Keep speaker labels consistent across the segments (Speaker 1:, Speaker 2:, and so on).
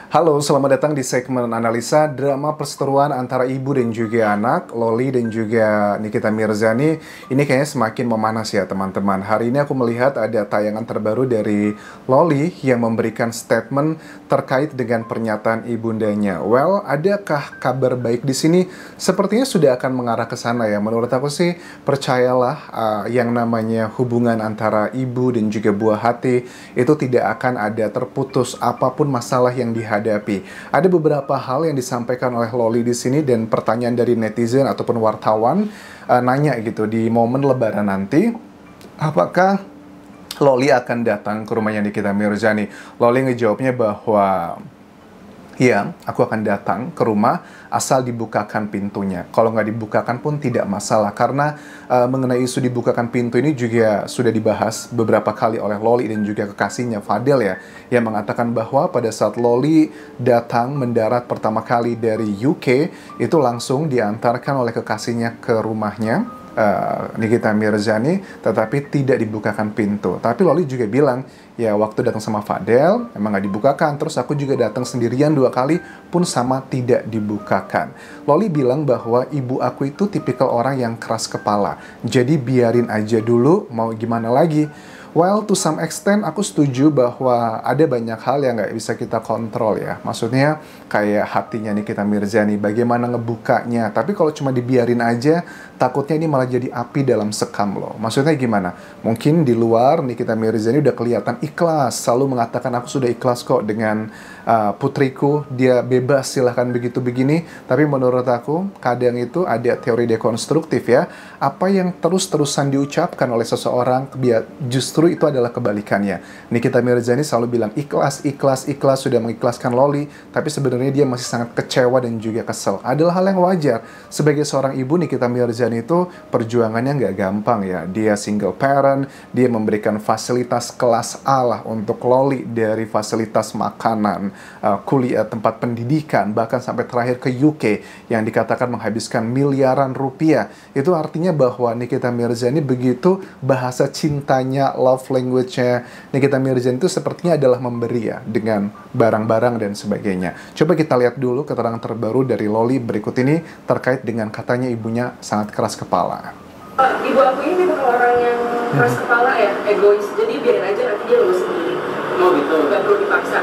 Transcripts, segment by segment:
Speaker 1: Halo, selamat datang di segmen analisa drama perseteruan antara ibu dan juga anak, Loli dan juga Nikita Mirzani. Ini kayaknya semakin memanas ya teman-teman. Hari ini aku melihat ada tayangan terbaru dari Loli yang memberikan statement terkait dengan pernyataan ibundanya. Well, adakah kabar baik di sini? Sepertinya sudah akan mengarah ke sana ya. Menurut aku sih, percayalah yang namanya hubungan antara ibu dan juga buah hati itu tidak akan ada terputus apapun masalah yang dihadapi. Ada beberapa hal yang disampaikan oleh Loli di sini dan pertanyaan dari netizen ataupun wartawan nanya gitu di momen Lebaran nanti, apakah Loli akan datang ke rumahnya Nikita Mirzani? Loli ngejawabnya bahwa ya, aku akan datang ke rumah asal dibukakan pintunya. Kalau nggak dibukakan pun tidak masalah. Karena mengenai isu dibukakan pintu ini juga sudah dibahas beberapa kali oleh Loli dan juga kekasihnya Fadel ya. Yang mengatakan bahwa pada saat Loli datang mendarat pertama kali dari UK, itu langsung diantarkan oleh kekasihnya ke rumahnya. Nikita Mirzani, tetapi tidak dibukakan pintu. Tapi Loli juga bilang, ya waktu datang sama Fadel, emang nggak dibukakan. Terus aku juga datang sendirian 2 kali, pun sama tidak dibukakan. Loli bilang bahwa ibu aku itu tipikal orang yang keras kepala. Jadi biarin aja dulu, mau gimana lagi. Well, to some extent aku setuju bahwa ada banyak hal yang nggak bisa kita kontrol ya. Maksudnya kayak hatinya Nikita Mirzani, bagaimana ngebukanya. Tapi kalau cuma dibiarin aja, takutnya ini malah jadi api dalam sekam loh. Maksudnya gimana? Mungkin di luar Nikita Mirzani udah kelihatan ikhlas, selalu mengatakan aku sudah ikhlas kok dengan putriku, dia bebas silahkan begitu begini. Tapi menurut aku kadang itu ada teori dekonstruktif ya. Apa yang terus-terusan diucapkan oleh seseorang justru itu adalah kebalikannya. Nikita Mirzani selalu bilang ikhlas, ikhlas, ikhlas, sudah mengikhlaskan Loli, tapi sebenarnya dia masih sangat kecewa dan juga kesel. Adalah hal yang wajar. Sebagai seorang ibu, Nikita Mirzani itu perjuangannya nggak gampang ya. Dia single parent, dia memberikan fasilitas kelas A lah untuk Loli, dari fasilitas makanan, kuliah, tempat pendidikan, bahkan sampai terakhir ke UK yang dikatakan menghabiskan miliaran rupiah. Itu artinya bahwa Nikita Mirzani begitu bahasa cintanya, love language-nya Nikita Mirzani itu sepertinya adalah memberi ya, dengan barang-barang dan sebagainya. Coba kita lihat dulu keterangan terbaru dari Loli berikut ini terkait dengan katanya ibunya sangat keras kepala.
Speaker 2: Ibu aku ini bukan orang yang keras kepala ya, egois. Jadi biarin aja nanti dia lulus sendiri.
Speaker 3: Oh gitu.
Speaker 2: Gak perlu dipaksa.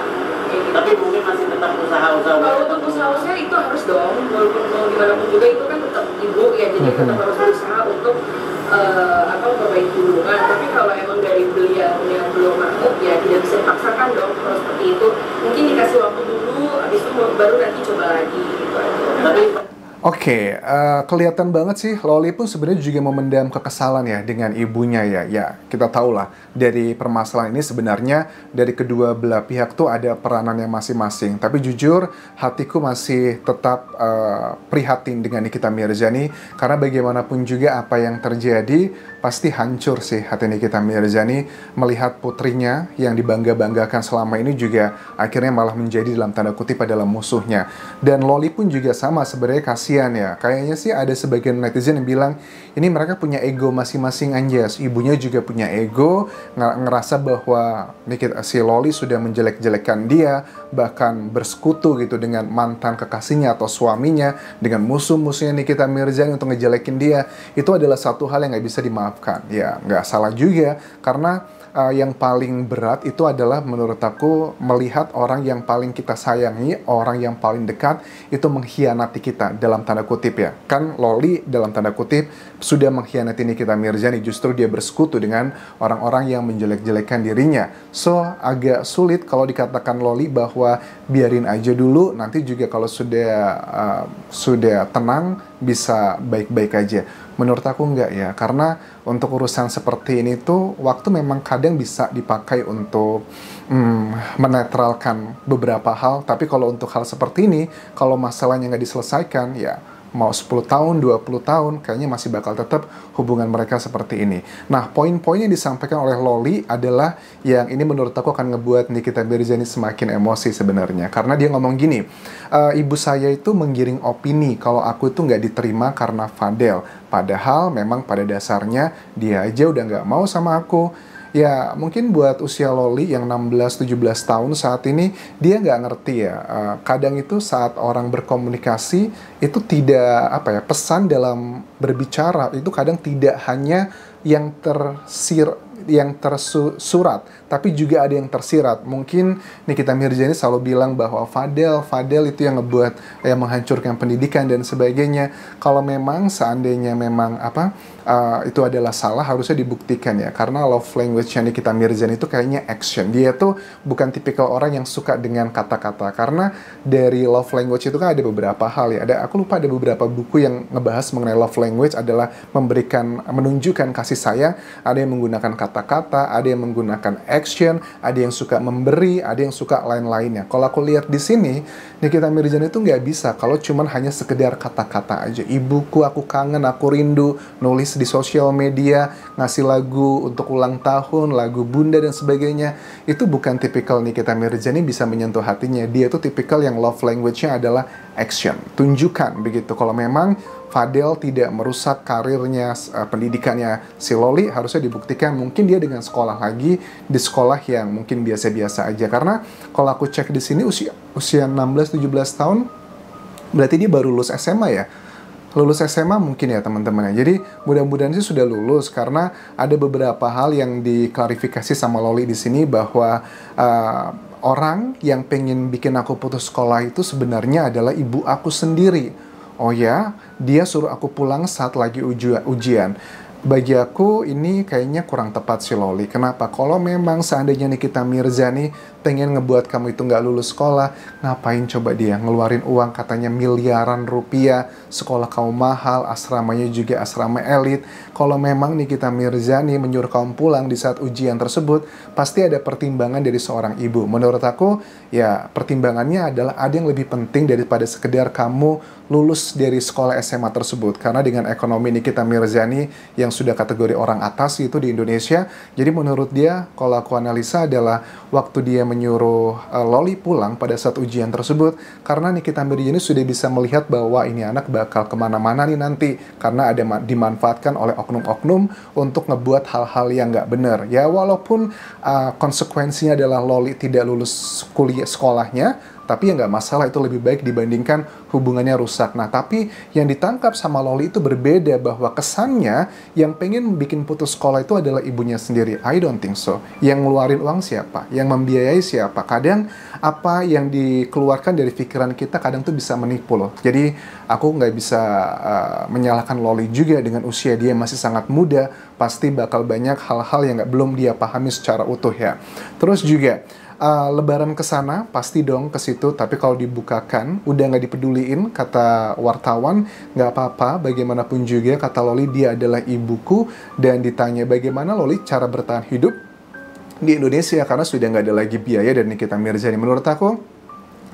Speaker 2: Gitu.
Speaker 3: Tapi mungkin masih tetap usaha-usaha.
Speaker 2: Kalau untuk usaha itu harus dong. Walaupun mau gimana pun juga itu kan tetap ibu ya. Jadi tetap harus berusaha untuk memperbaiki hubungan. Tapi kalau emang dari beliau yang belum mau, ya tidak bisa dipaksakan dong. Kalau seperti itu mungkin dikasih waktu dulu, habis itu baru nanti coba lagi gitu aja. Tapi
Speaker 1: Oke, kelihatan banget sih Loli pun sebenarnya juga memendam kekesalan ya dengan ibunya ya. Ya, kita tahu lah dari permasalahan ini sebenarnya dari kedua belah pihak tuh ada peranannya masing-masing. Tapi jujur hatiku masih tetap prihatin dengan Nikita Mirzani karena bagaimanapun juga apa yang terjadi pasti hancur sih hati Nikita Mirzani melihat putrinya yang dibangga-banggakan selama ini juga akhirnya malah menjadi dalam tanda kutip adalah musuhnya. Dan Loli pun juga sama sebenarnya kasihan ya. Kayaknya sih ada sebagian netizen yang bilang ini mereka punya ego masing-masing anjas. Ibunya juga punya ego, ngerasa bahwa si Loli sudah menjelek-jelekan dia, bahkan bersekutu gitu dengan mantan kekasihnya atau suaminya, dengan musuh-musuhnya Nikita Mirzani untuk ngejelekin dia. Itu adalah satu hal yang nggak bisa dimaafkan. Ya, nggak salah juga, karena yang paling berat itu adalah menurut aku melihat orang yang paling kita sayangi, orang yang paling dekat itu mengkhianati kita dalam tanda kutip ya. Kan Loli dalam tanda kutip sudah mengkhianati Nikita Mirzani, justru dia bersekutu dengan orang-orang yang menjelek-jelekan dirinya. So agak sulit kalau dikatakan Loli bahwa biarin aja dulu, nanti juga kalau sudah tenang bisa baik-baik aja. Menurut aku enggak ya, karena untuk urusan seperti ini tuh waktu memang kadang bisa dipakai untuk menetralkan beberapa hal. Tapi kalau untuk hal seperti ini, kalau masalahnya nggak diselesaikan ya mau 10 tahun, 20 tahun, kayaknya masih bakal tetap hubungan mereka seperti ini. Nah, poin-poin yang disampaikan oleh Loli adalah yang ini menurut aku akan ngebuat Nikita Mirzani semakin emosi sebenarnya. Karena dia ngomong gini, ibu saya itu menggiring opini kalau aku itu nggak diterima karena Fadel. Padahal memang pada dasarnya dia aja udah nggak mau sama aku. Ya, mungkin buat usia Loli yang 16-17 tahun saat ini, dia nggak ngerti ya. Kadang itu saat orang berkomunikasi, itu tidak, apa ya, pesan dalam berbicara, itu kadang tidak hanya yang tersurat, tapi juga ada yang tersirat. Mungkin Nikita Mirzani selalu bilang bahwa Fadel itu yang ngebuat, yang menghancurkan pendidikan dan sebagainya. Kalau memang seandainya memang itu adalah salah, harusnya dibuktikan ya. Karena love language-nya Nikita Mirzani itu kayaknya action. Dia tuh bukan tipikal orang yang suka dengan kata-kata. Karena dari love language itu kan ada beberapa hal ya. Aku lupa ada beberapa buku yang ngebahas mengenai love language adalah menunjukkan kasih sayang. Ada yang menggunakan kata-kata, ada yang menggunakan action, ada yang suka memberi, ada yang suka lain-lainnya. Kalau aku lihat di sini, Nikita Mirzani itu nggak bisa kalau cuman hanya sekedar kata-kata aja. Ibuku, aku kangen, aku rindu, nulis di sosial media, ngasih lagu untuk ulang tahun, lagu bunda dan sebagainya. Itu bukan tipikal Nikita Mirzani bisa menyentuh hatinya. Dia tuh tipikal yang love language-nya adalah action. Tunjukkan begitu. Kalau memang Fadel tidak merusak karirnya, pendidikannya si Loli, harusnya dibuktikan. Mungkin dia dengan sekolah lagi di sekolah yang mungkin biasa-biasa aja. Karena kalau aku cek di sini usia 16-17 tahun, berarti dia baru lulus SMA ya. Lulus SMA mungkin ya teman-teman ya. Jadi mudah-mudahan sih sudah lulus, karena ada beberapa hal yang diklarifikasi sama Loli di sini bahwa orang yang pengen bikin aku putus sekolah itu sebenarnya adalah ibu aku sendiri. Oh ya, dia suruh aku pulang saat lagi ujian. Bagi aku ini kayaknya kurang tepat si Loli. Kenapa? Kalau memang seandainya Nikita Mirzani pengen ngebuat kamu itu nggak lulus sekolah, ngapain coba dia ngeluarin uang katanya miliaran rupiah, sekolah kamu mahal, asramanya juga asrama elit. Kalau memang Nikita Mirzani menyuruh kamu pulang di saat ujian tersebut, pasti ada pertimbangan dari seorang ibu. Menurut aku, ya pertimbangannya adalah ada yang lebih penting daripada sekedar kamu lulus dari sekolah SMA tersebut. Karena dengan ekonomi Nikita Mirzani yang sudah kategori orang atas itu di Indonesia, jadi menurut dia, kalau aku analisa adalah waktu dia menyuruh Loli pulang pada saat ujian tersebut, karena Nikita Mirzani sudah bisa melihat bahwa ini anak bakal kemana-mana nih nanti, karena ada dimanfaatkan oleh oknum-oknum untuk ngebuat hal-hal yang nggak benar. Ya walaupun konsekuensinya adalah Loli tidak lulus kuliah sekolahnya, tapi ya nggak masalah, itu lebih baik dibandingkan hubungannya rusak. Nah, tapi yang ditangkap sama Loli itu berbeda, bahwa kesannya yang pengen bikin putus sekolah itu adalah ibunya sendiri. I don't think so. Yang ngeluarin uang siapa? Yang membiayai siapa? Kadang apa yang dikeluarkan dari pikiran kita kadang tuh bisa menipu loh. Jadi aku nggak bisa menyalahkan Loli juga, dengan usia dia masih sangat muda, pasti bakal banyak hal-hal yang belum dia pahami secara utuh ya. Terus juga Lebaran ke sana pasti dong ke situ, tapi kalau dibukakan udah nggak dipeduliin kata wartawan, nggak apa-apa. Bagaimanapun juga kata Loli, dia adalah ibuku, dan ditanya bagaimana Loli cara bertahan hidup di Indonesia karena sudah nggak ada lagi biaya dari Nikita Mirzani. Menurut aku,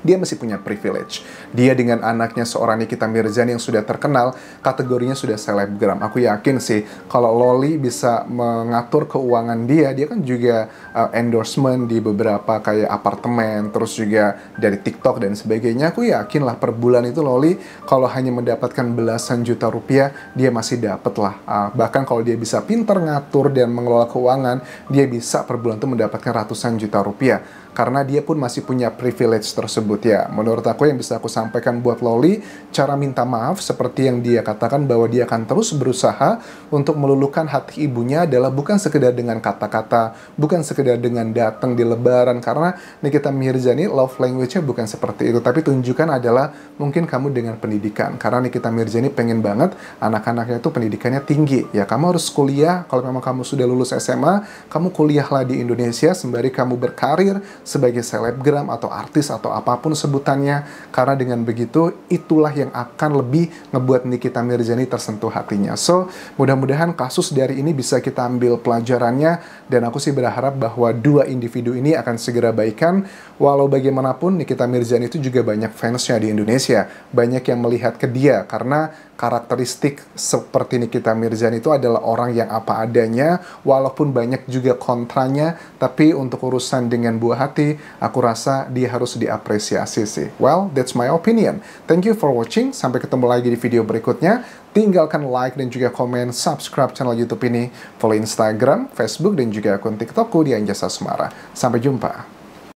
Speaker 1: dia masih punya privilege. Dia dengan anaknya seorang Nikita Mirzani yang sudah terkenal, kategorinya sudah selebgram. Aku yakin sih, kalau Loli bisa mengatur keuangan dia kan juga endorsement di beberapa kayak apartemen, terus juga dari TikTok dan sebagainya. Aku yakin lah per bulan itu Loli, kalau hanya mendapatkan belasan juta rupiah, dia masih dapat lah. Bahkan kalau dia bisa pintar ngatur dan mengelola keuangan, dia bisa per bulan itu mendapatkan ratusan juta rupiah. Karena dia pun masih punya privilege tersebut ya. Menurut aku yang bisa aku sampaikan buat Loli, cara minta maaf seperti yang dia katakan bahwa dia akan terus berusaha untuk meluluhkan hati ibunya adalah bukan sekedar dengan kata-kata, bukan sekedar dengan datang di Lebaran. Karena Nikita Mirzani love language-nya bukan seperti itu, tapi tunjukkan adalah mungkin kamu dengan pendidikan. Karena Nikita Mirzani pengen banget anak-anaknya itu pendidikannya tinggi. Ya kamu harus kuliah, kalau memang kamu sudah lulus SMA, kamu kuliahlah di Indonesia sembari kamu berkarir sebagai selebgram atau artis atau apapun sebutannya, karena dengan begitu itulah yang akan lebih ngebuat Nikita Mirzani tersentuh hatinya. So mudah-mudahan kasus dari ini bisa kita ambil pelajarannya, dan aku sih berharap bahwa dua individu ini akan segera baikan. Walau bagaimanapun Nikita Mirzani itu juga banyak fansnya di Indonesia, banyak yang melihat ke dia karena karakteristik seperti Nikita Mirzani itu adalah orang yang apa adanya, walaupun banyak juga kontranya, tapi untuk urusan dengan buah hati dihormati, aku rasa dia harus diapresiasi sih. Well, that's my opinion. Thank you for watching. Sampai ketemu lagi di video berikutnya. Tinggalkan like dan juga komen, subscribe channel YouTube ini, follow Instagram, Facebook, dan juga akun TikTokku di Anjasa Semara. Sampai jumpa.